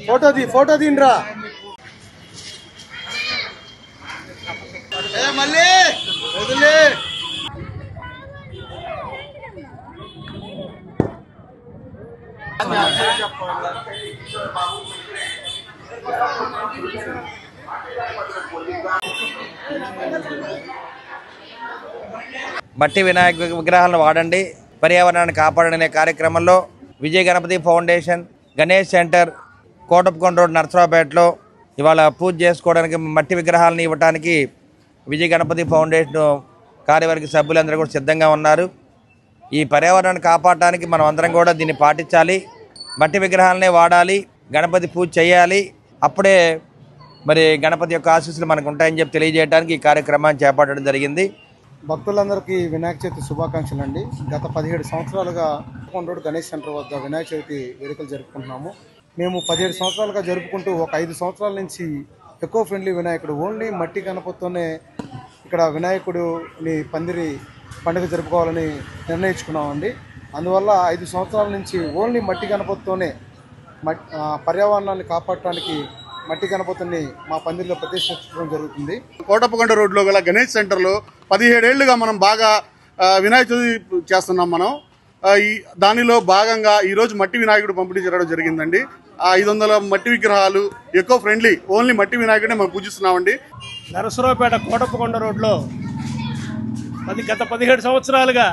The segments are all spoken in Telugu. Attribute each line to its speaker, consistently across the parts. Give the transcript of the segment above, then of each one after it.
Speaker 1: ఫోటో దీనిరా మళ్ళీ వదిలే.
Speaker 2: మట్టి వినాయక విగ్రహాలను వాడండి, పర్యావరణాన్ని కాపాడనే కార్యక్రమంలో Vijaya Ganapati foundation Ganesh centre Kotappakonda road నర్సరావుపేటలో ఇవాళ పూజ చేసుకోవడానికి మట్టి విగ్రహాలను ఇవ్వడానికి విజయ గణపతి ఫౌండేషన్ కార్యవర్గ సభ్యులందరూ కూడా సిద్ధంగా ఉన్నారు. ఈ పర్యావరణాన్ని కాపాడడానికి మనం అందరం కూడా దీన్ని పాటించాలి. మట్టి విగ్రహాలనే వాడాలి, గణపతి పూజ చేయాలి. అప్పుడే మరి గణపతి యొక్క ఆశీస్సులు మనకు ఉంటాయని చెప్పి తెలియజేయడానికి ఈ కార్యక్రమాన్ని చేపట్టడం జరిగింది.
Speaker 1: భక్తులందరికీ వినాయక చవితి శుభాకాంక్షలు అండి. గత 17 సంవత్సరాలుగా రోడ్ గణేష్ సెంటర్ వద్ద వినాయక చవితి వేడుకలు జరుపుకుంటున్నాము. మేము 17 సంవత్సరాలుగా జరుపుకుంటూ ఒక 5 సంవత్సరాల నుంచి ఎకో ఫ్రెండ్లీ వినాయకుడు ఓన్లీ మట్టి గణపతితోనే ఇక్కడ వినాయకుడిని పందిరి పండుగ జరుపుకోవాలని నిర్ణయించుకున్నామండి. అందువల్ల 5 సంవత్సరాల నుంచి ఓన్లీ మట్టి గణపతితోనే పర్యావరణాన్ని కాపాడటానికి మట్టి గణపతిని మా పందిరిలో ప్రతిష్ఠించడం జరుగుతుంది.
Speaker 3: కోటప్పకొండ రోడ్లో గల గణేష్ సెంటర్లో 17 ఏళ్లుగా మనం బాగా వినాయక చవితి చేస్తున్నాం. మనం దానిలో భాగంగా ఈరోజు మట్టి వినాయకుడు పంపిణీ చేయడం జరిగిందండి. 500 మట్టి విగ్రహాలు ఎకో ఫ్రెండ్లీ ఓన్లీ మట్టి వినాయకుడిని మనం పూజిస్తున్నామండి.
Speaker 4: నరసరావుపేట కోటప్పకొండ రోడ్లో గత 17 సంవత్సరాలుగా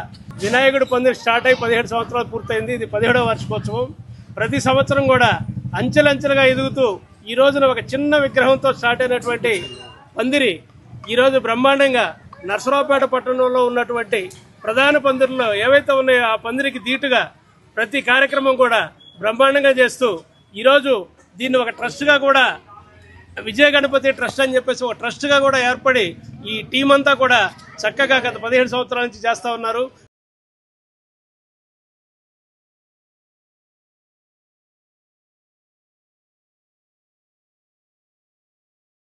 Speaker 4: వినాయకుడు పందిరి స్టార్ట్ అయ్యి 17 సంవత్సరాలు పూర్తయింది. ఇది 17వ వార్షికోత్సవం. ప్రతి సంవత్సరం కూడా అంచెలంచెలుగా ఎదుగుతూ ఈ రోజున ఒక చిన్న విగ్రహంతో స్టార్ట్ అయినటువంటి పందిరి ఈరోజు బ్రహ్మాండంగా నరసరావుపేట పట్టణంలో ఉన్నటువంటి ప్రధాన పందిరిలో ఏవైతే ఉన్నాయో ఆ పందిరికి దీటుగా ప్రతి కార్యక్రమం కూడా బ్రహ్మాండంగా చేస్తూ ఈరోజు దీన్ని ఒక ట్రస్ట్గా కూడా విజయ గణపతి ట్రస్ట్ అని చెప్పేసి ఒక ట్రస్ట్గా కూడా ఏర్పడి ఈ టీం అంతా కూడా చక్కగా గత 17 సంవత్సరాల నుంచి చేస్తూ ఉన్నారు.